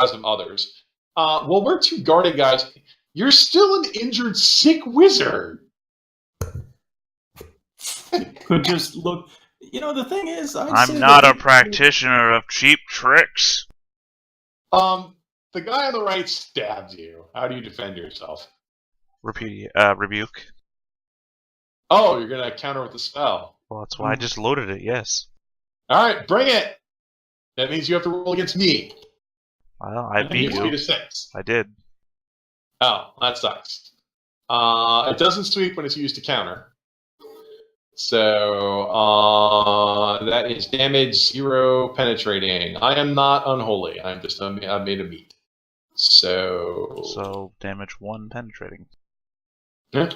some others. Well, we're two guarded guys. You're still an injured, sick wizard. Could just look. The thing is, I'm not a practitioner of cheap tricks. The guy on the right stabs you. How do you defend yourself? Rebuke. Oh, you're gonna counter with the spell. Well, that's why I just loaded it, yes. Alright, bring it! That means you have to roll against me. Well, I beat you. 3 to 6. I did. Oh, that sucks. It doesn't sweep when it's used to counter. So, that is damage 0 penetrating. I am not unholy. I'm made of meat. So damage 1 penetrating. Yeah.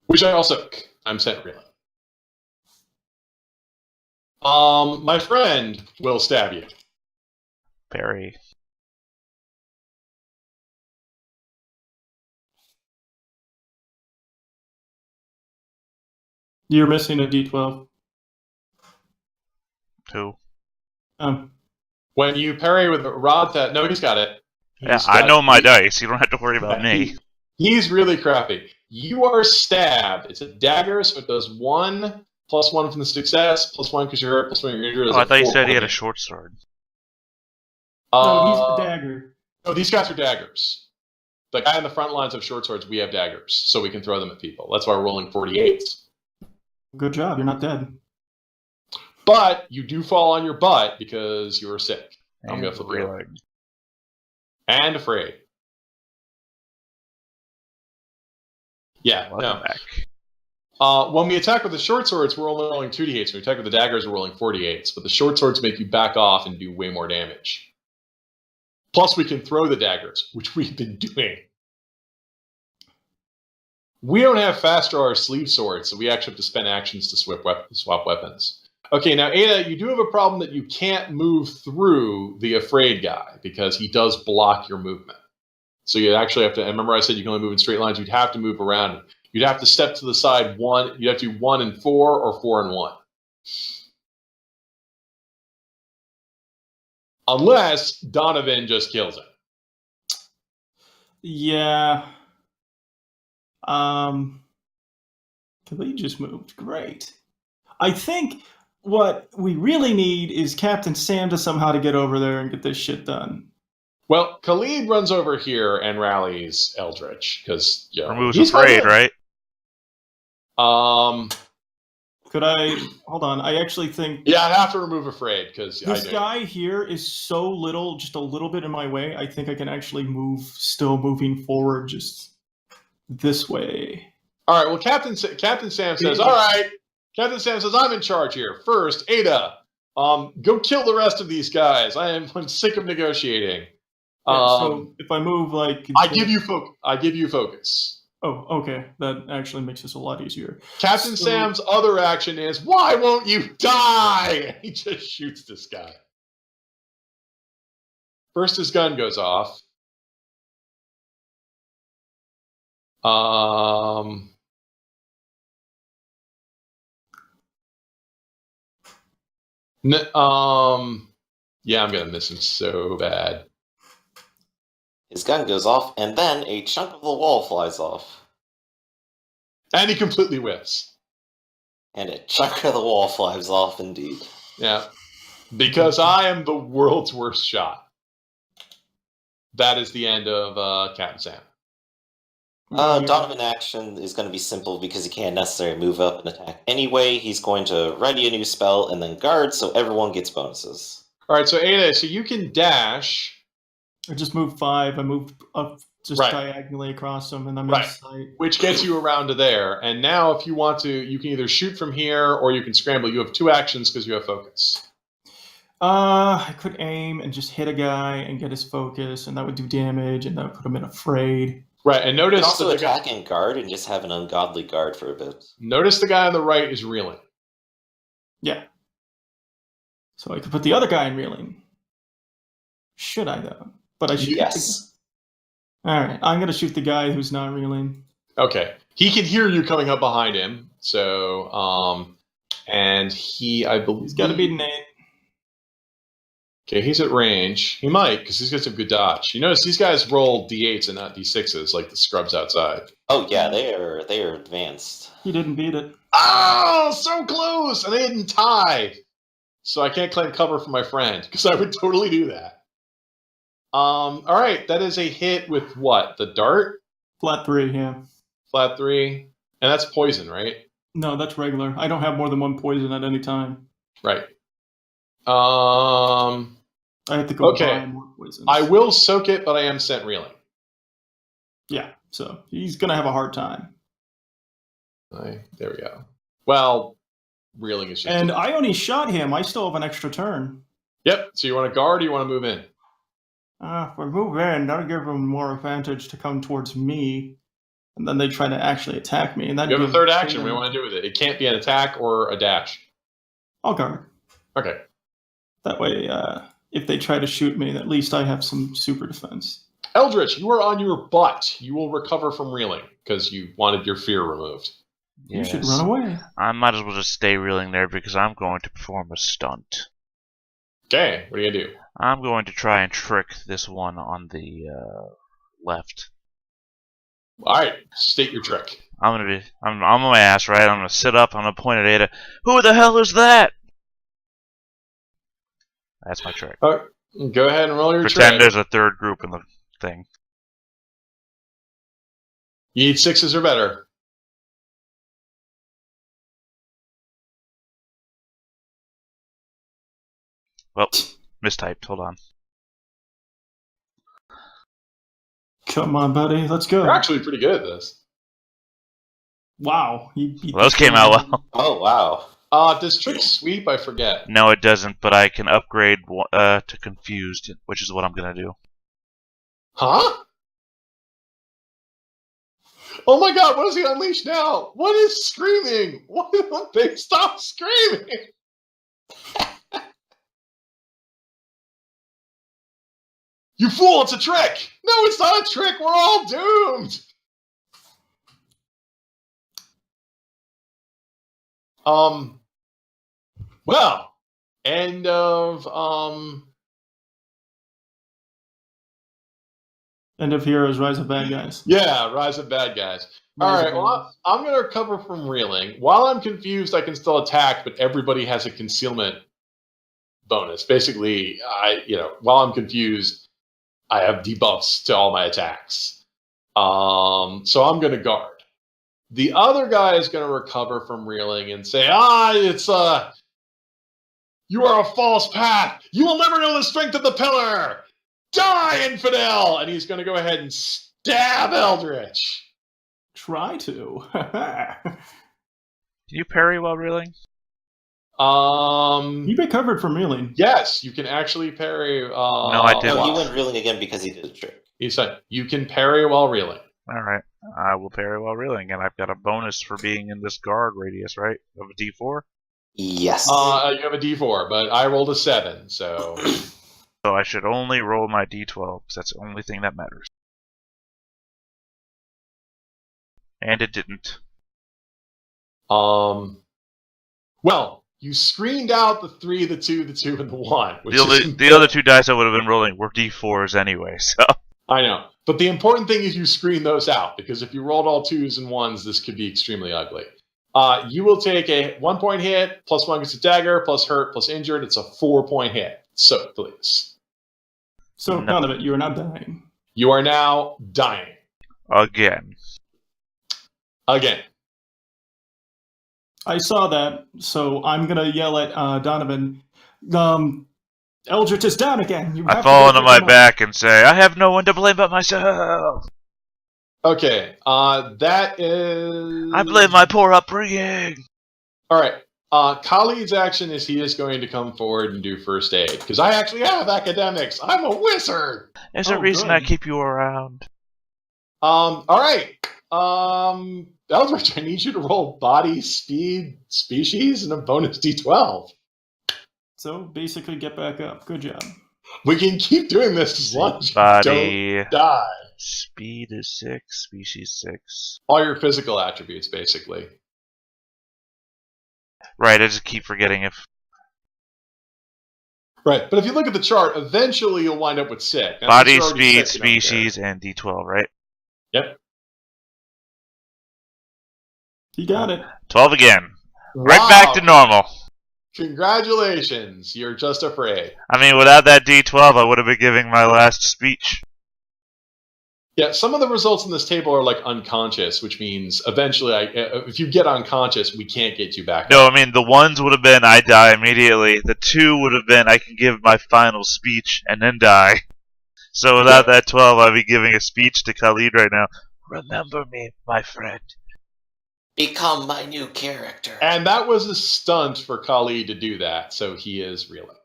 Which I also I'm sent reeling. My friend will stab you. Parry. You're missing a D12. 2. When you parry with a rod that... No, he's got it. I know my dice. You don't have to worry about me. He's really crappy. You are stabbed. It's a dagger, so it does 1, +1 from the success, +1 because you're hurt, +1 you're injured. I thought you said he had a short sword. No, he's a dagger. No, these guys are daggers. The guy in the front lines of short swords, we have daggers, so we can throw them at people. That's why we're rolling 48s. Good job, you're not dead. But you do fall on your butt because you were sick. I'm going to flip you over. And afraid. Yeah, Welcome back. When we attack with the short swords, we're only rolling 2d8s. When we attack with the daggers, we're rolling 48s. But the short swords make you back off and do way more damage. Plus, we can throw the daggers, which we've been doing. We don't have fast draw or sleeve swords, so we actually have to spend actions to swap weapons. Okay, now, Ada, you do have a problem that you can't move through the afraid guy, because he does block your movement. So you actually have to, and remember I said you can only move in straight lines, you'd have to move around him. You'd have to step to the side 1, you'd have to do 1 and 4, or 4 and 1. Unless Donovan just kills him. Yeah. Khalid just moved. Great. I think what we really need is Captain Sam to somehow to get over there and get this shit done. Well, Khalid runs over here and rallies Eldritch, because Removes afraid, right? Could I... Hold on, I actually think... Yeah, I'd have to remove afraid, because... This guy here is so little, just a little bit in my way, I think I can actually move, still moving forward, just this way. Alright, well, Captain Sam says, alright, Captain Sam says, I'm in charge here. First, Ada, go kill the rest of these guys. I'm sick of negotiating. So if I move like... I give you focus. Oh, okay. That actually makes this a lot easier. Captain Sam's other action is, why won't you die? He just shoots this guy. First his gun goes off. Yeah, I'm gonna miss him so bad. His gun goes off, and then a chunk of the wall flies off. And he completely whiffs. And a chunk of the wall flies off, indeed. Yeah. Because I am the world's worst shot. That is the end of Captain Sam. Donovan action is going to be simple because he can't necessarily move up and attack anyway. He's going to ready a new spell and then guard, so everyone gets bonuses. Alright, so Ada, so you can dash... I just moved 5. I moved up just diagonally across them, and I'm in sight. Which gets you around to there. And now, if you want to, you can either shoot from here or you can scramble. You have 2 actions because you have focus. I could aim and just hit a guy and get his focus, and that would do damage, and that would put him in afraid. Right, and notice you can also attack and guard and just have an ungodly guard for a bit. Notice the guy on the right is reeling. Yeah. So I could put the other guy in reeling. Should I, though? But I should. Yes. Alright, I'm going to shoot the guy who's not reeling. Okay. He can hear you coming up behind him. So, I believe... He's got to be an 8. Okay, he's at range. He might, because he's got some good dodge. You notice these guys roll d8s and not d6s, like the scrubs outside. Oh yeah, they are advanced. He didn't beat it. Oh, so close! And they didn't tie. So I can't claim cover for my friend, because I would totally do that. All right, that is a hit with what? The dart? Flat 3, yeah. Flat 3. And that's poison, right? No, that's regular. I don't have more than one poison at any time. Right. I have to go Okay. buy more poisons. I will soak it, but I am sent reeling. Yeah, so he's going to have a hard time. There we go. Well, reeling is just... And I only shot him. I still have an extra turn. Yep. So you want to guard or you want to move in? If we move in, that'll give them more advantage to come towards me. And then they try to actually attack me. And that You have a third action. What do you want to do with it? It can't be an attack or a dash. I'll guard. Okay. That way, if they try to shoot me, at least I have some super defense. Eldritch, you are on your butt. You will recover from reeling because you wanted your fear removed. You should run away. I might as well just stay reeling there because I'm going to perform a stunt. Okay, what are you going to do? I'm going to try and trick this one on the left. All right, state your trick. I'm on my ass, right? I'm gonna sit up. I'm gonna point at Ada. Who the hell is that? That's my trick. Go ahead and roll your Pretend trick. there's a third group in the thing. You need 6s or better. Well, mistyped. Hold on. Come on, buddy. Let's go. You're actually pretty good at this. Wow. Well, those came out well. Oh wow. Does trick sweep? I forget. No, it doesn't. But I can upgrade to confused, which is what I'm gonna do. Huh? Oh my god, what is he unleashed now? What is screaming? What thing? Stop screaming! You fool, it's a trick! No, it's not a trick, we're all doomed! Well, end of, End of Heroes, Rise of Bad Guys. yeah, Rise of Bad Guys. Alright, well, I'm going to recover from reeling. While I'm confused, I can still attack, but everybody has a concealment bonus. Basically, while I'm confused, I have debuffs to all my attacks. So I'm going to guard. The other guy is going to recover from reeling and say, you are a false path. You will never know the strength of the pillar. Die, infidel! And he's going to go ahead and stab Eldritch. Try to. Can you parry while reeling? He recovered from reeling. Yes, you can actually parry. No, I didn't. No, he went reeling again because he did a trick. He said, you can parry while reeling. Alright. I will parry while reeling, and I've got a bonus for being in this guard radius, right? Of a D4? Yes. You have a D4, but I rolled a 7, so... So I should only roll my D12, because that's the only thing that matters. And it didn't. Well, you screened out the 3, the 2, the 2, and the 1. The other two dice I would have been rolling were D4s anyway, so... I know. But the important thing is you screen those out, because if you rolled all 2s and 1s, this could be extremely ugly. You will take a 1-point hit, plus 1 gets a dagger, plus hurt, plus injured. It's a 4-point hit. So, please. So, none of it. You are not dying. You are now dying. Again. I saw that, so I'm going to yell at Donovan, Eldritch is down again. I fall onto my back and say, I have no one to blame but myself. Okay, that is... I blame my poor upbringing. Alright, Khalid's action is he is going to come forward and do first aid, because I actually have academics. I'm a wizard. There's a reason I keep you around. Alright. Eldritch, I need you to roll body, speed, species, and a bonus D12. So, basically, get back up. Good job. We can keep doing this as long as Body. you don't die. Speed is 6, species 6. All your physical attributes, basically. Right, I just keep forgetting if... Right, but if you look at the chart, eventually you'll wind up with sick. Now, Body, since you're already speed, sick, you don't care. species, and D12, right? Yep. You got it. 12 again. Wow. Right back to normal. Congratulations, you're just afraid. I mean, without that D12, I would have been giving my last speech. Yeah, some of the results in this table are like unconscious, which means eventually, if you get unconscious, we can't get you back. No, I mean, the ones would have been I die immediately. The 2 would have been I can give my final speech and then die. So without that 12, I'd be giving a speech to Khalid right now. Remember me, my friend. Become my new character. And that was a stunt for Khalid to do that, so he is reeling.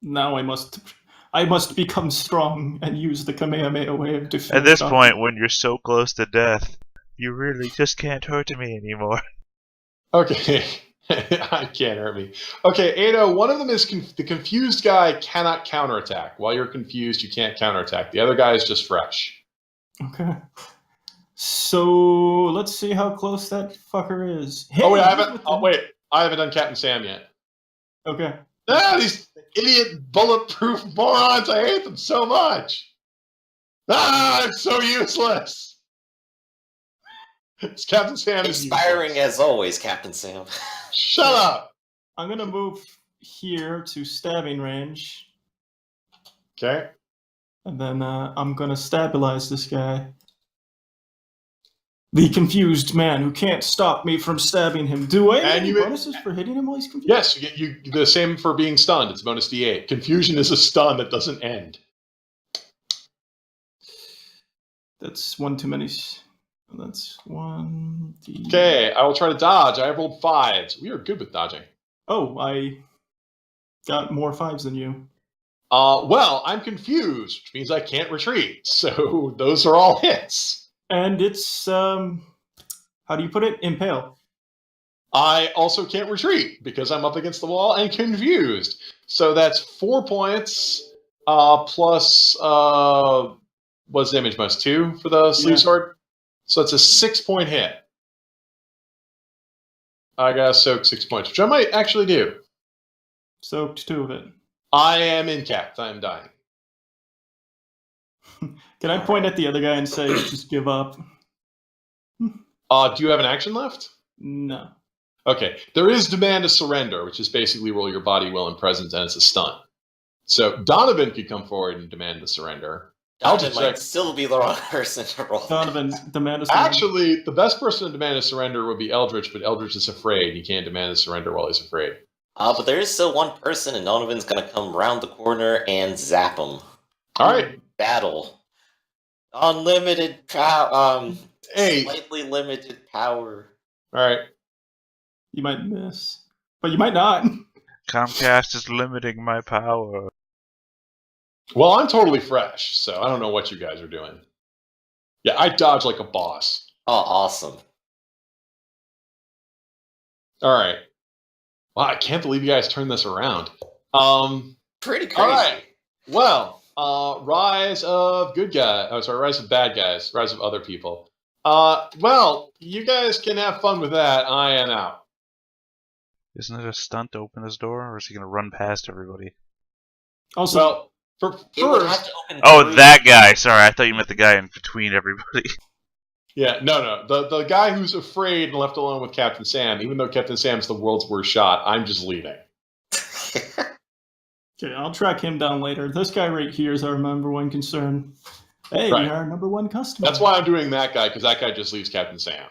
Now I must become strong and use the Kamehameha wave to finish At this off- point, when you're so close to death, you really just can't hurt me anymore. Okay, I can't hurt me. Okay, Ada, one of them is the confused guy cannot counterattack. While you're confused, you can't counterattack. The other guy is just fresh. Okay. So let's see how close that fucker is. Hey, Oh wait, I haven't done Captain Sam yet. Okay. Ah, these idiot bulletproof morons! I hate them so much. Ah, it's so useless. It's Captain Sam. Inspiring as always, Captain Sam. Shut up. I'm gonna move here to stabbing range, Okay. and then I'm gonna stabilize this guy. The confused man who can't stop me from stabbing him. Do I have any bonuses for hitting him while he's confused? Yes, you the same for being stunned. It's bonus D8. Confusion is a stun that doesn't end. That's one too many. That's one. Okay, I will try to dodge. I have rolled 5s. We are good with dodging. Oh, I got more 5s than you. Well, I'm confused, which means I can't retreat. So those are all hits. And it's how do you put it? Impale. I also can't retreat because I'm up against the wall and confused. So that's 4 points plus what's damage bonus? 2 for the sleeve sword. So it's a 6-point hit. I gotta soak 6 points, which I might actually do. Soaked 2 of it. I am incapped. I am dying. Can I point at the other guy and say, just give up? Do you have an action left? No. Okay. There is demand to surrender, which is basically roll your body, will, and presence, and it's a stun. So Donovan could come forward and demand to surrender. Donovan might still be the wrong person to roll. Donovan, demand to surrender. Actually, the best person to demand to surrender would be Eldritch, but Eldritch is afraid. He can't demand to surrender while he's afraid. But there is still one person, and Donovan's gonna come round the corner and zap him. All right. Battle. Unlimited power. Hey. Slightly limited power. All right. You might miss, but you might not. Comcast is limiting my power. Well, I'm totally fresh, so I don't know what you guys are doing. Yeah, I dodge like a boss. Oh, awesome. All right. Wow, I can't believe you guys turned this around. Pretty crazy. All right. Well, rise of good guys. Oh, sorry, rise of bad guys. Rise of other people. Well, you guys can have fun with that. I am out. Isn't it a stunt to open his door, or is he going to run past everybody? Also, Well, for It would have first, to open Oh, through- that guy. Sorry, I thought you meant the guy in between everybody. yeah, no. The guy who's afraid and left alone with Captain Sam, even though Captain Sam's the world's worst shot, I'm just leaving. okay, I'll track him down later. This guy right here is our number one concern. Hey, Right. you're our number one customer. That's why I'm doing that guy, because that guy just leaves Captain Sam.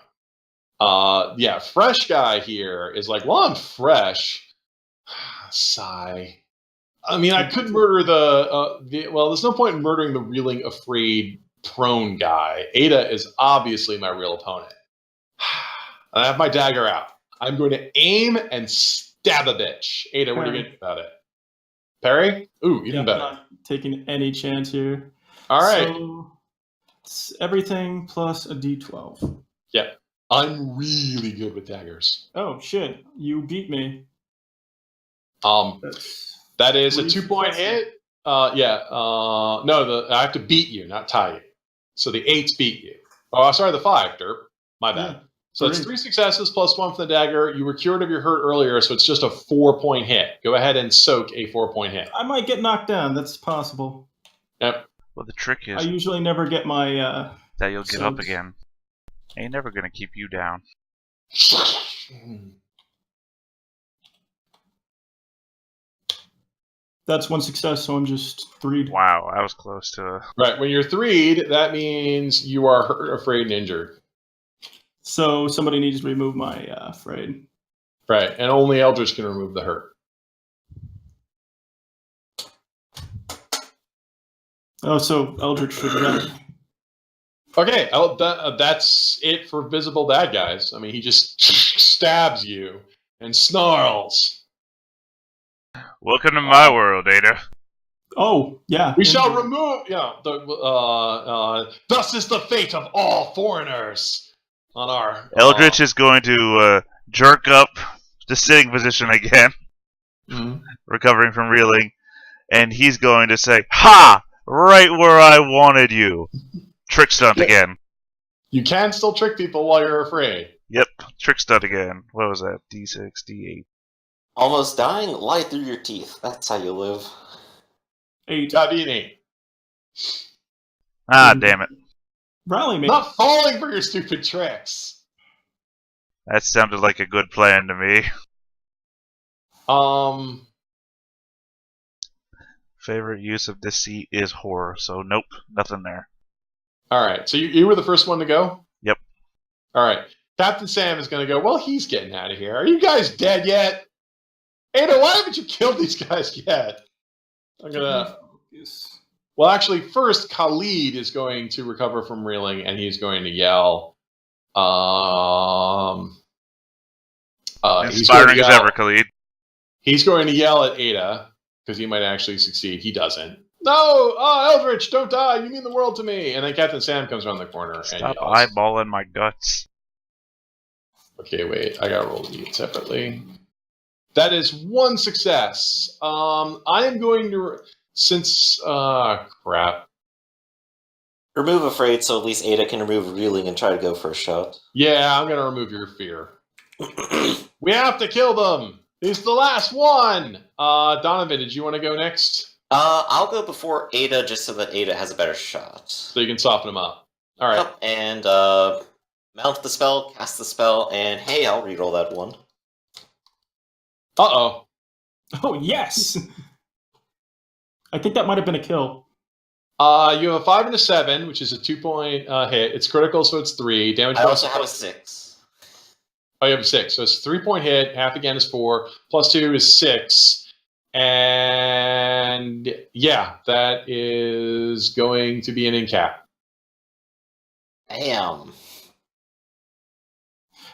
Yeah, fresh guy here is like, well, I'm fresh. Sigh. I mean, I could murder well, there's no point in murdering the reeling, afraid, prone guy. Ada is obviously my real opponent. I have my dagger out. I'm going to aim and stab a bitch. Ada, what are you going to do about it? Parry? Ooh, even better. I'm not taking any chance here. All right. So, it's everything plus a d12. Yeah. I'm really good with daggers. Oh, shit. You beat me. That's That is a 3 2-point successes. hit. No, I have to beat you, not tie you. So the 8s beat you. Oh, sorry, the 5, derp. My bad. So it's 3 successes plus 1 for the dagger. You were cured of your hurt earlier, so it's just a 4-point hit. Go ahead and soak a 4-point hit. I might get knocked down. That's possible. Yep. Well, the trick I is usually never get my. that you'll get up soaks. again. Ain't never gonna keep you down. That's 1 success, so I'm just 3'd. Wow, I was close to. Right. When you're 3'd, that means you are hurt, afraid, and injured. So somebody needs to remove my afraid. Right. And only Eldritch can remove the hurt. Oh, so Eldritch should run. Okay. That's it for visible bad guys. I mean, he just stabs you and snarls. Welcome to my world, Ada. Oh, yeah. We shall remove. Thus is the fate of all foreigners on our. Eldritch is going to jerk up to sitting position again, recovering from reeling, and he's going to say, "Ha! Right where I wanted you." Trick stunt again. You can still trick people while you're afraid. Yep, trick stunt again. What was that? D6, D8. Almost dying? Lie through your teeth. That's how you live. 8. Gotta be an 8. Ah, damn it. Rally me. Not falling for your stupid tricks. That sounded like a good plan to me. Favorite use of deceit is horror, so nope, nothing there. All right. So you were the first one to go? Yep. All right. Captain Sam is going to go, well, he's getting out of here. Are you guys dead yet? Ada, why haven't you killed these guys yet? I'm going to... Well, actually, first, Khalid is going to recover from reeling, and he's going to yell... Inspiring as ever, Khalid. He's going to yell at Ada, because he might actually succeed. He doesn't. No! Eldritch, don't die! You mean the world to me! And then Captain Sam comes around the corner Stop and yells. eyeballing my guts. Okay, wait. I gotta roll these separately. That is 1 success. I am going to... Since... crap. Remove afraid so at least Ada can remove reeling and try to go for a shot. Yeah, I'm gonna remove your fear. We have to kill them! He's the last one! Donovan, did you want to go next? I'll go before Ada just so that Ada has a better shot. So you can soften him up. Alright. Yep, and mount the spell, cast the spell, and hey, I'll reroll that 1. Uh-oh. Oh, yes! I think that might have been a kill. You have a 5 and a 7, which is a 2-point hit. It's critical, so it's 3. Damage. I also have a 6. Oh, you have a 6. So it's a 3-point hit. Half again is 4. Plus 2 is 6. And yeah, that is going to be an incap. Damn.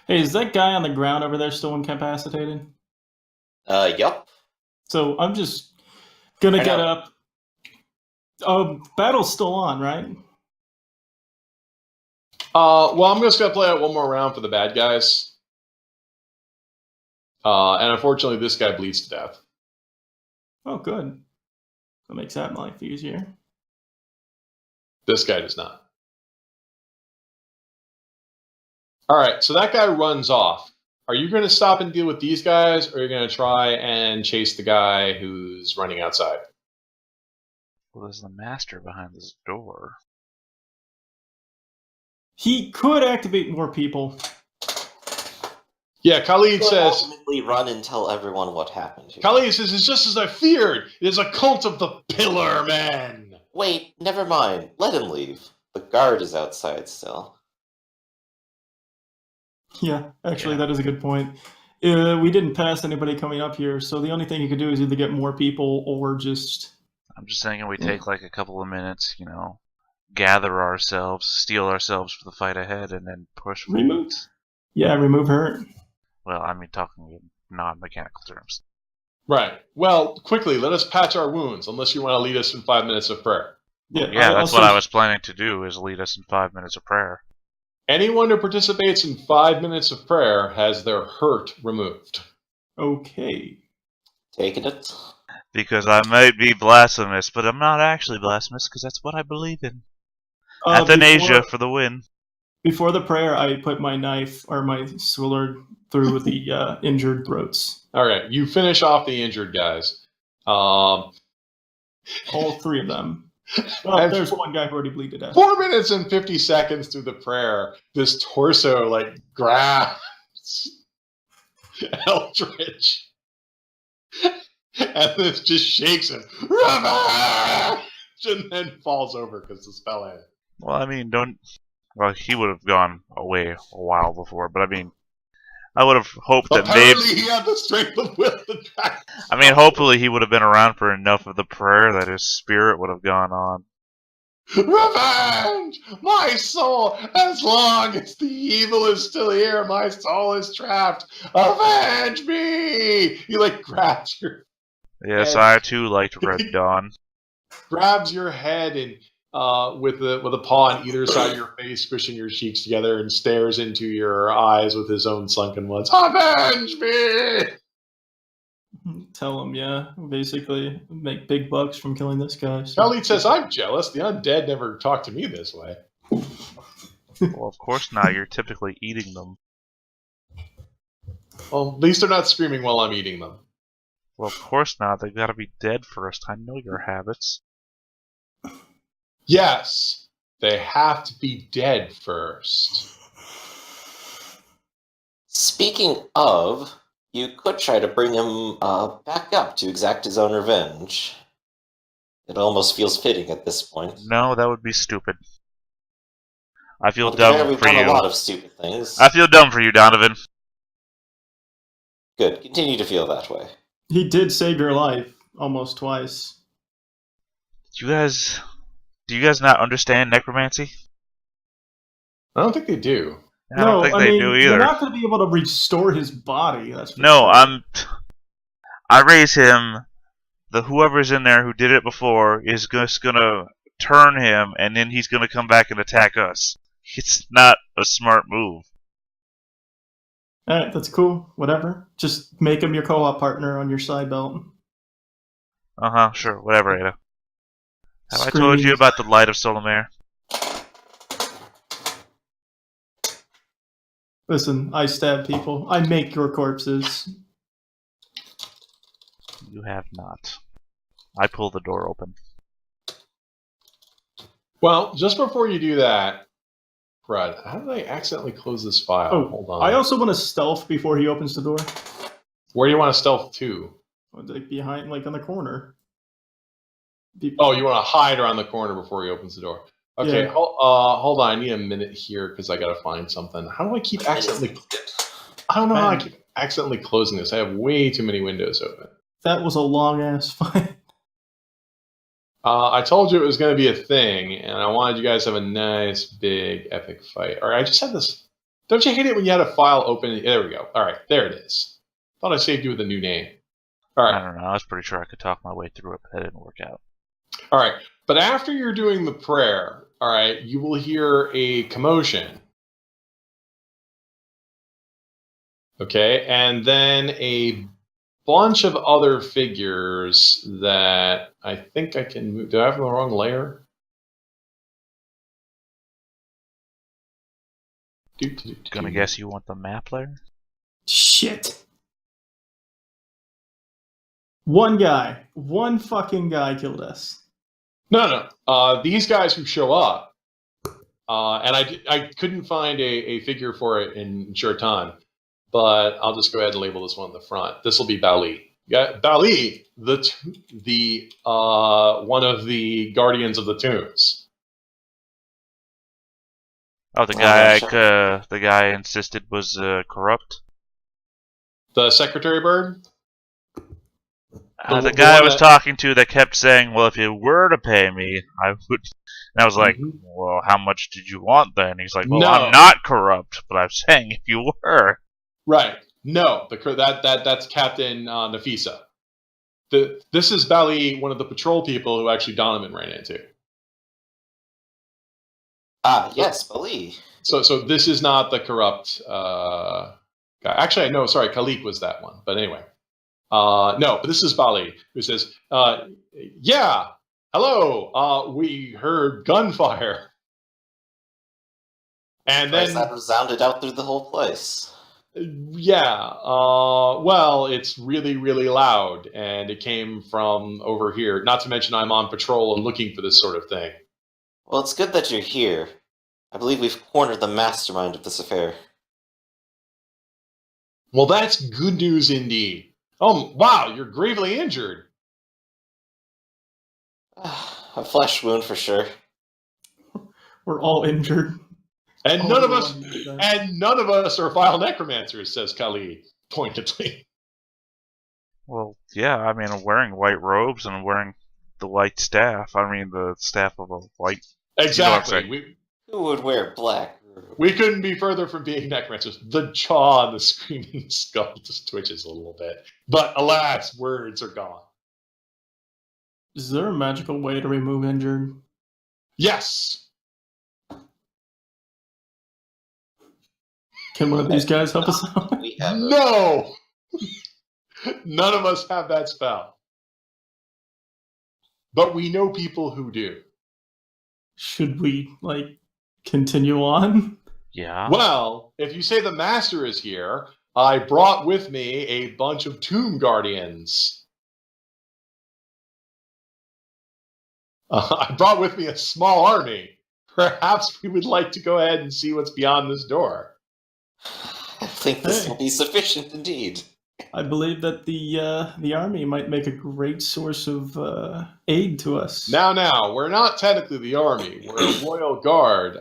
Hey, is that guy on the ground over there still incapacitated? Yup. So I'm just gonna get up. Battle's still on, right? Well, I'm just going to play out one more round for the bad guys. And unfortunately, this guy bleeds to death. Oh, good. That makes that life easier. This guy does not. All right, so that guy runs off. Are you going to stop and deal with these guys, or are you going to try and chase the guy who's running outside? Well, there's the master behind this door. He could activate more people. Yeah, Khalid says... ultimately run and tell everyone what happened here. Khalid says, it's just as I feared. It is a cult of the Pillar Men. Wait, never mind. Let him leave. The guard is outside still. Yeah, actually, that is a good point. We didn't pass anybody coming up here, so the only thing you could do is either get more people or just... I'm just thinking we take like a couple of minutes, gather ourselves, steel ourselves for the fight ahead, and then push forward. Remove hurt. Well, I mean, talking in non-mechanical terms. Right. Well, quickly, let us patch our wounds, unless you want to lead us in 5 minutes of prayer. Yeah, that's what I was planning to do, is lead us in 5 minutes of prayer. Anyone who participates in 5 minutes of prayer has their hurt removed. Okay. Taking it. Because I might be blasphemous, but I'm not actually blasphemous, because that's what I believe in. Athanasia for the win. Before the prayer, I put my knife or my sword through the injured throats. All right, you finish off the injured guys. All 3 of them. Well, And there's one guy who already bleed to death. 4 minutes and 50 seconds through the prayer, this torso grabs Eldritch, and this just shakes him, Revenge! And then falls over because the spell ended. Well, I mean, well, he would have gone away a while before, but I mean, I would have hoped that Apparently, he had the strength of will to track. I mean, hopefully he would have been around for enough of the prayer that his spirit would have gone on. Revenge! My soul! As long as the evil is still here, my soul is trapped. Avenge me! He grabs your Yes, head. I too liked Red Dawn. Grabs your head and with a paw on either side of your face, squishing your cheeks together, and stares into your eyes with his own sunken ones. Avenge me! Tell him, yeah. Basically, make big bucks from killing this guy. So. Khalid says, I'm jealous. The undead never talk to me this way. Well, of course not. You're typically eating them. Well, at least they're not screaming while I'm eating them. Well, of course not. They've got to be dead first. I know your habits. Yes, they have to be dead first. Speaking of, you could try to bring him back up to exact his own revenge. It almost feels fitting at this point. No, that would be stupid. I feel Well, to be fair, dumb we've for done you. a lot of stupid things. I feel dumb for you, Donovan. Good. Continue to feel that way. He did save your life almost twice. Do you guys not understand necromancy? I don't think they do. I don't think they do You're either. not going to be able to restore his body. That's for No, sure. I raise him. Whoever's in there who did it before is just gonna turn him, and then he's gonna come back and attack us. It's not a smart move. Alright, that's cool. Whatever. Just make him your co-op partner on your side belt. Sure, whatever, Ada. Have I told Screaming. you about the light of Solomare? Listen, I stab people. I make your corpses. You have not. I pull the door open. Well, just before you do that, Brad, how did I accidentally close this file? Oh, Hold on. I also want to stealth before he opens the door. Where do you want to stealth to? Behind, on the corner. Oh, you want to hide around the corner before he opens the door. Okay, Yeah. hold on. I need a minute here because I got to find something. How do I keep accidentally... I don't know how I keep accidentally closing this. I have way too many windows open. That was a long-ass fight. I told you it was going to be a thing, and I wanted you guys to have a nice, big, epic fight. All right, I just had this... Don't you hate it when you had a file open? There we go. All right, there it is. Thought I saved you with a new name. All right. I don't know. I was pretty sure I could talk my way through it, but that didn't work out. All right. But after you're doing the prayer, all right, you will hear a commotion. Okay, and then a bunch of other figures that I think I can move. Do I have the wrong layer? Gonna guess you want the map layer? Shit. One fucking guy killed us. No. These guys who show up, and I couldn't find a figure for it in short time, but I'll just go ahead and label this one in the front. This will be Bali. Yeah, Bali, the one of the guardians of the tombs. Oh, the guy I insisted was corrupt. The secretary bird. The guy I was talking to that kept saying, "Well, if you were to pay me, I would." And I was like, "Well, how much did you want then?" He's like, "Well, No. I'm not corrupt, but I'm saying if you were." Right. No, that's Captain Nafisa. This is Bali, one of the patrol people who actually Donovan ran into. Yes, Bali. So this is not the corrupt guy. Actually, no, sorry, Khalik was that one. But anyway. No, but this is Bali, who says, yeah, hello, we heard gunfire. And Twice then, that resounded out through the whole place. yeah, well, it's really, really loud, and it came from over here. Not to mention I'm on patrol and looking for this sort of thing. Well, it's good that you're here. I believe we've cornered the mastermind of this affair. Well, that's good news indeed. Oh, wow, you're gravely injured. A flesh wound for sure. We're all injured. And All none of the us ones that- and none of us are vile necromancers, says Khalid, pointedly. Well, yeah, I mean, I'm wearing white robes and I'm wearing the white staff. I mean, the staff of a white. Exactly. saying. Who would wear black? We couldn't be further from being necromancers. The jaw on the screaming skull just twitches a little bit. But alas, words are gone. Is there a magical way to remove injured? Yes! Can one of these guys help us out? We have No! None of us have that spell. But we know people who do. Should we, continue on? Yeah. Well, if you say the master is here, I brought with me a bunch of tomb guardians. I brought with me a small army. Perhaps we would like to go ahead and see what's beyond this door. I think this will be sufficient indeed. I believe that the army might make a great source of aid to us. Now, we're not technically the army. We're a royal guard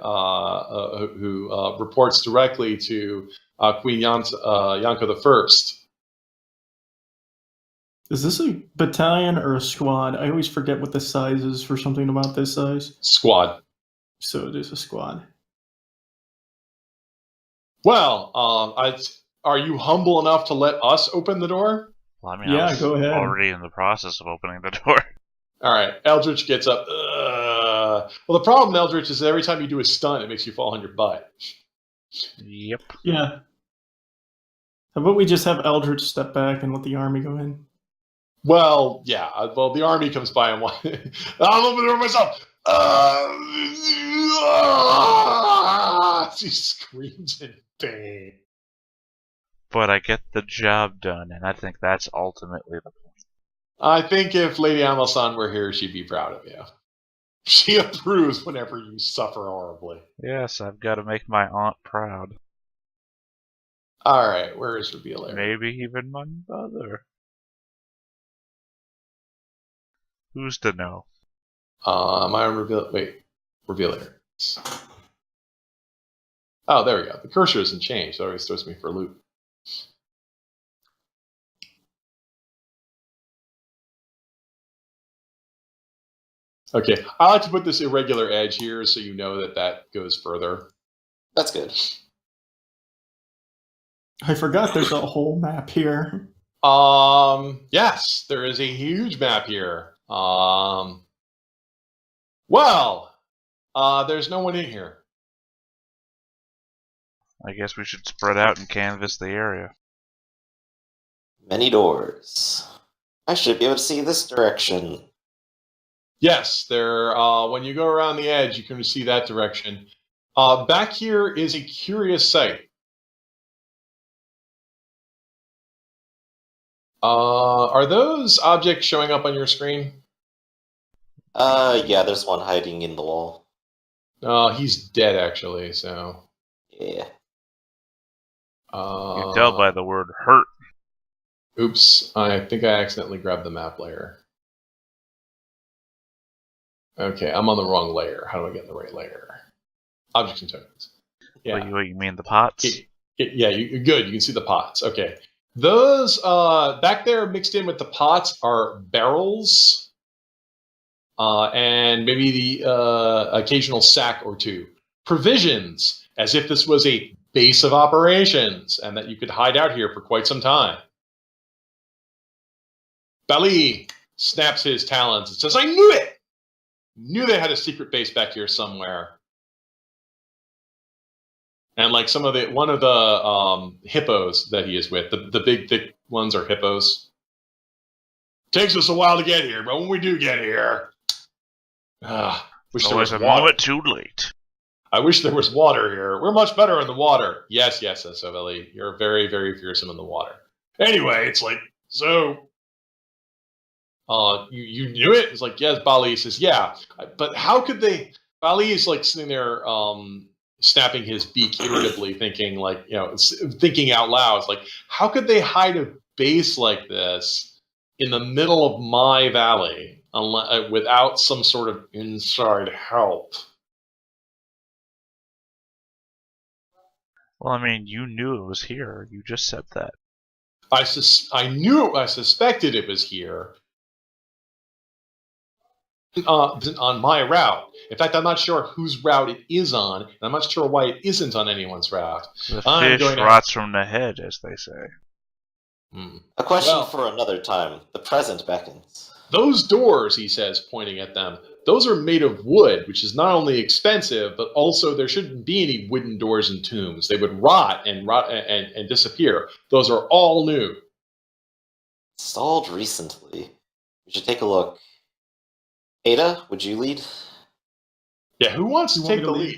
who reports directly to Queen Yanko the First. Is this a battalion or a squad? I always forget what the size is for something about this size. Squad. So it is a squad. Well, are you humble enough to let us open the door? Well, I mean, Yeah, I was go ahead. already in the process of opening the door. All right, Eldritch gets up. Well, the problem, Eldritch, is that every time you do a stunt, it makes you fall on your butt. Yep. Yeah. How about we just have Eldritch step back and let the army go in? Well, yeah. Well, the army comes by and I'll open the door myself. She screams in pain. But I get the job done, and I think that's ultimately the point. I think if Lady Amelsan were here, she'd be proud of you. She approves whenever you suffer horribly. Yes, I've got to make my aunt proud. All right, where is Reveal Area? Maybe even my mother. Who's to know? My Reveal. Wait, Reveal Area. Oh, there we go. The cursor isn't changed. It always throws me for a loop. Okay, I like to put this irregular edge here so you know that that goes further. That's good. I forgot there's a whole map here. Yes, there is a huge map here. There's no one in here. I guess we should spread out and canvass the area. Many doors. I should be able to see this direction. Yes, there. When you go around the edge, you can see that direction. Back here is a curious sight. Are those objects showing up on your screen? Yeah, there's one hiding in the wall. He's dead, actually, so... Yeah. You can tell by the word hurt. Oops, I think I accidentally grabbed the map layer. Okay, I'm on the wrong layer. How do I get in the right layer? Objects and tokens. Yeah. What you mean, the pots? Yeah, good. You can see the pots. Okay. Those back there mixed in with the pots are barrels and maybe the occasional sack or two. Provisions, as if this was a base of operations and that you could hide out here for quite some time. Bali snaps his talons and says, I knew it! Knew they had a secret base back here somewhere. And like one of the hippos that he is with, the big thick ones are hippos. Takes us a while to get here, but when we do get here, wish there Always was a water. moment too late. I wish there was water here. We're much better in the water. Yes, says Savelli. You're very, very fearsome in the water. Anyway, it's like, so, you knew it? It's like, yes, Bali says, yeah. But how could they? Bali is like sitting there, snapping his beak irritably, thinking thinking out loud. It's like, how could they hide a base like this in the middle of my valley without some sort of inside help? Well, I mean, you knew it was here. You just said that. I suspected it was here on my route. In fact, I'm not sure whose route it is on, and I'm not sure why it isn't on anyone's route. The I'm fish going to- rots from the head, as they say. A question Well- for another time. The present beckons. Those doors, he says, pointing at them, those are made of wood, which is not only expensive, but also there shouldn't be any wooden doors in tombs. They would rot and disappear. Those are all new. Installed recently. We should take a look. Ada, would you lead? Yeah, who wants to You want me take to the lead? lead?